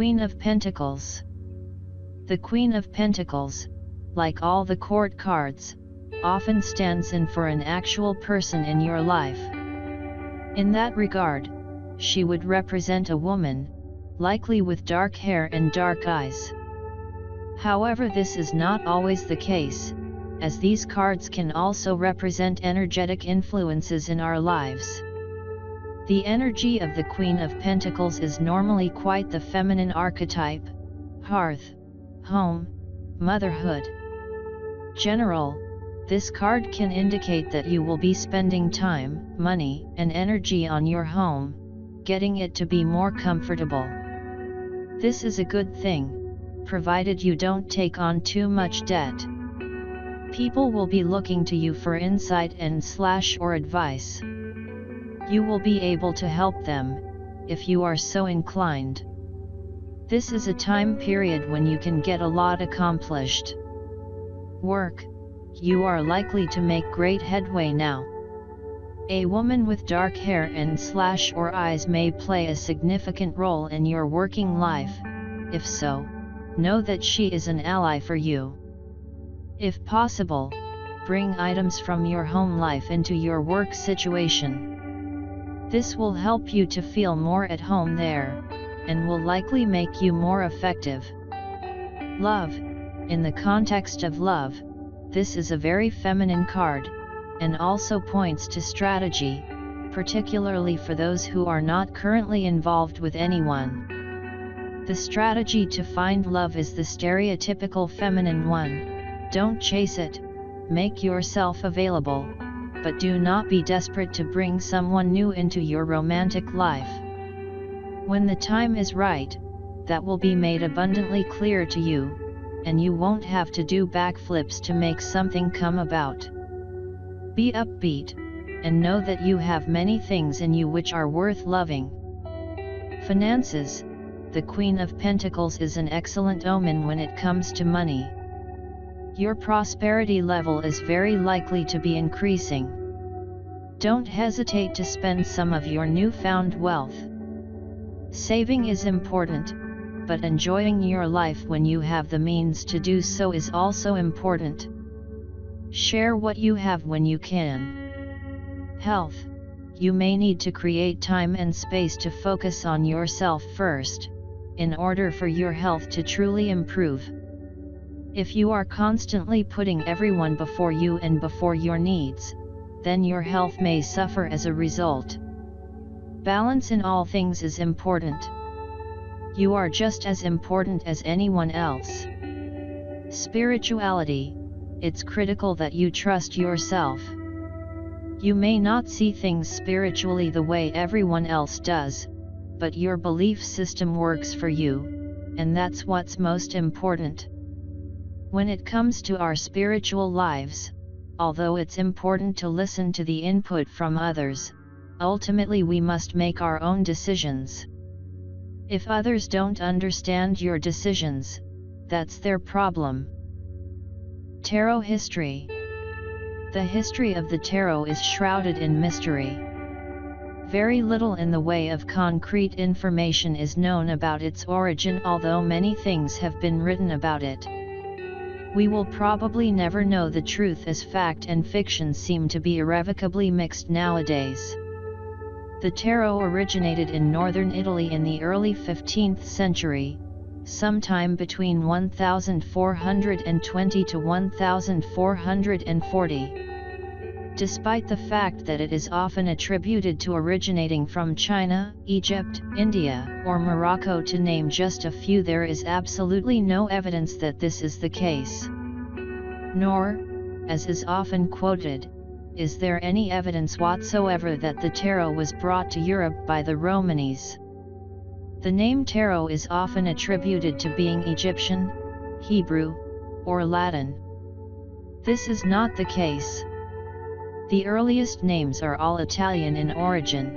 Queen of Pentacles. The Queen of Pentacles, like all the court cards, often stands in for an actual person in your life. In that regard, she would represent a woman, likely with dark hair and dark eyes. However, this is not always the case, as these cards can also represent energetic influences in our lives. The energy of the Queen of Pentacles is normally quite the feminine archetype: hearth, home, motherhood. General, this card can indicate that you will be spending time, money, and energy on your home, getting it to be more comfortable. This is a good thing, provided you don't take on too much debt. People will be looking to you for insight and/or advice. You will be able to help them, if you are so inclined. This is a time period when you can get a lot accomplished. Work, you are likely to make great headway now. A woman with dark hair and/or eyes may play a significant role in your working life. If so, know that she is an ally for you. If possible, bring items from your home life into your work situation. This will help you to feel more at home there, and will likely make you more effective. Love, in the context of love, this is a very feminine card, and also points to strategy, particularly for those who are not currently involved with anyone. The strategy to find love is the stereotypical feminine one: don't chase it, make yourself available, but do not be desperate to bring someone new into your romantic life. When the time is right, that will be made abundantly clear to you, and you won't have to do backflips to make something come about. Be upbeat, and know that you have many things in you which are worth loving. Finances, the Queen of Pentacles is an excellent omen when it comes to money. Your prosperity level is very likely to be increasing. Don't hesitate to spend some of your newfound wealth. Saving is important, but enjoying your life when you have the means to do so is also important. Share what you have when you can. Health, you may need to create time and space to focus on yourself first, in order for your health to truly improve. If you are constantly putting everyone before you and before your needs, then your health may suffer as a result. Balance in all things is important. You are just as important as anyone else. Spirituality, it's critical that you trust yourself. You may not see things spiritually the way everyone else does, but your belief system works for you, and that's what's most important. When it comes to our spiritual lives, although it's important to listen to the input from others, ultimately we must make our own decisions. If others don't understand your decisions, that's their problem. Tarot history. The history of the tarot is shrouded in mystery. Very little in the way of concrete information is known about its origin, although many things have been written about it. We will probably never know the truth, as fact and fiction seem to be irrevocably mixed nowadays. The tarot originated in northern Italy in the early 15th century, sometime between 1420 to 1440. Despite the fact that it is often attributed to originating from China, Egypt, India, or Morocco, to name just a few, there is absolutely no evidence that this is the case. Nor, as is often quoted, is there any evidence whatsoever that the tarot was brought to Europe by the Romanis. The name tarot is often attributed to being Egyptian, Hebrew, or Latin. This is not the case. The earliest names are all Italian in origin.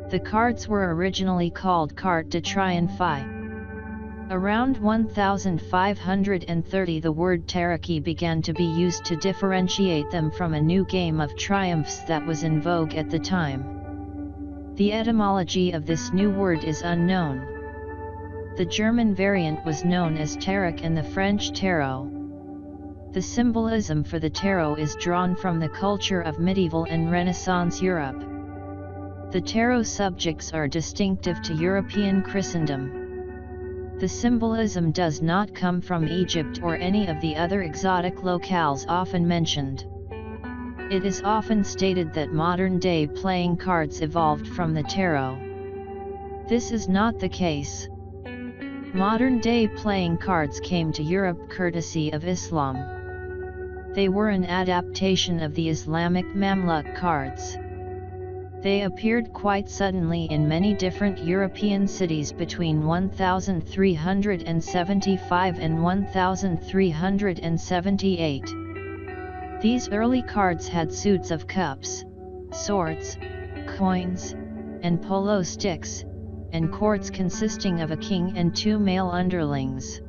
The cards were originally called carte de triomphe. Around 1530 the word tarocchi began to be used to differentiate them from a new game of triumphs that was in vogue at the time. The etymology of this new word is unknown. The German variant was known as tarot and the French tarot. The symbolism for the tarot is drawn from the culture of medieval and Renaissance Europe. The tarot subjects are distinctive to European Christendom. The symbolism does not come from Egypt or any of the other exotic locales often mentioned. It is often stated that modern-day playing cards evolved from the tarot. This is not the case. Modern-day playing cards came to Europe courtesy of Islam. They were an adaptation of the Islamic Mamluk cards. They appeared quite suddenly in many different European cities between 1375 and 1378. These early cards had suits of cups, swords, coins, and polo sticks, and courts consisting of a king and two male underlings.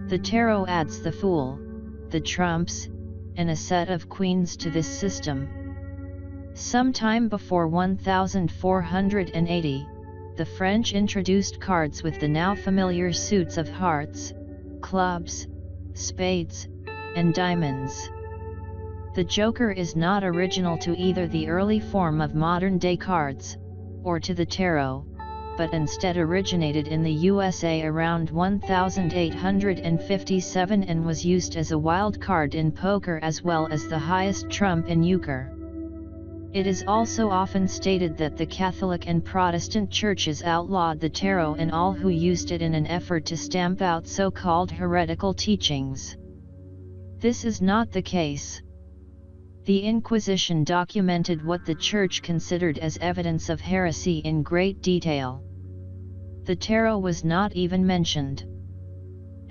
The tarot adds the Fool, the trumps, and a set of queens to this system. Sometime before 1480, the French introduced cards with the now familiar suits of hearts, clubs, spades, and diamonds. The Joker is not original to either the early form of modern-day cards, or to the tarot, but instead originated in the USA around 1857 and was used as a wild card in poker as well as the highest trump in euchre. It is also often stated that the Catholic and Protestant churches outlawed the tarot and all who used it in an effort to stamp out so-called heretical teachings. This is not the case. The Inquisition documented what the Church considered as evidence of heresy in great detail. The tarot was not even mentioned.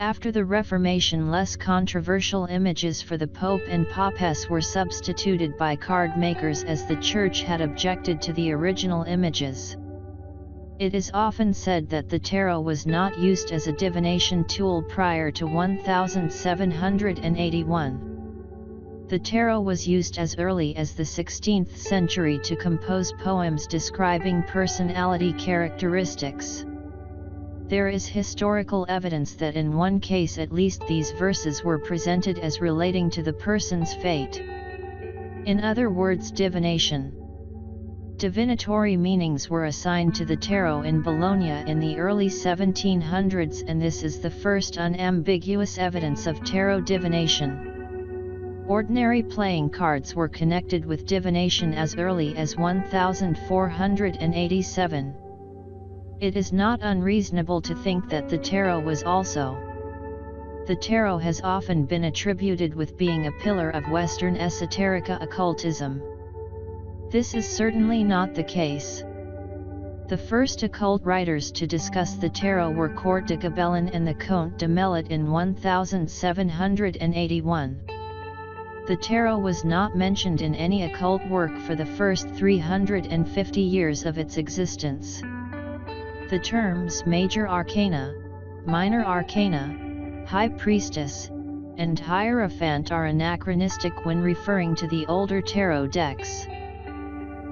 After the Reformation, less controversial images for the Pope and Papess were substituted by card makers as the Church had objected to the original images. It is often said that the tarot was not used as a divination tool prior to 1781. The tarot was used as early as the 16th century to compose poems describing personality characteristics. There is historical evidence that in one case at least these verses were presented as relating to the person's fate. In other words, divination. Divinatory meanings were assigned to the tarot in Bologna in the early 1700s, and this is the first unambiguous evidence of tarot divination. Ordinary playing cards were connected with divination as early as 1487. It is not unreasonable to think that the tarot was also. The tarot has often been attributed with being a pillar of Western esoterica occultism. This is certainly not the case. The first occult writers to discuss the tarot were Court de Gabellin and the Comte de Melot in 1781. The tarot was not mentioned in any occult work for the first 350 years of its existence. The terms Major Arcana, Minor Arcana, High Priestess, and Hierophant are anachronistic when referring to the older tarot decks.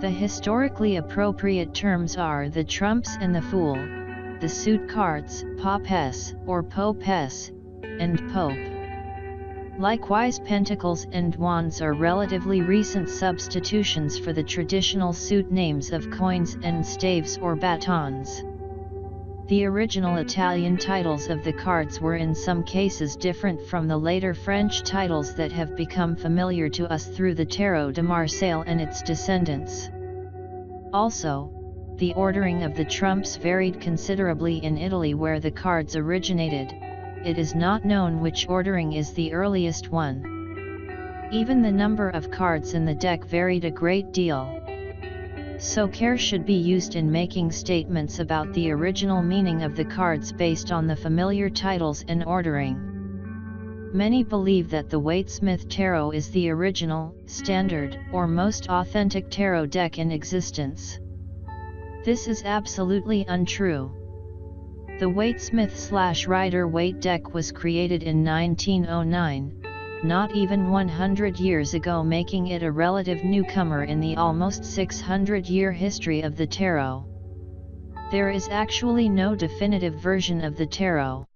The historically appropriate terms are the Trumps and the Fool, the suit cards, Papess or Popess, and Pope. Likewise, Pentacles and Wands are relatively recent substitutions for the traditional suit names of coins and staves or batons. The original Italian titles of the cards were in some cases different from the later French titles that have become familiar to us through the Tarot de Marseille and its descendants. Also, the ordering of the trumps varied considerably in Italy where the cards originated. It is not known which ordering is the earliest one. Even the number of cards in the deck varied a great deal. So care should be used in making statements about the original meaning of the cards based on the familiar titles and ordering. Many believe that the Waite-Smith Tarot is the original, standard, or most authentic tarot deck in existence. This is absolutely untrue. The Waite-Smith/Rider-Waite deck was created in 1909, not even 100 years ago, making it a relative newcomer in the almost 600-year history of the tarot. There is actually no definitive version of the tarot.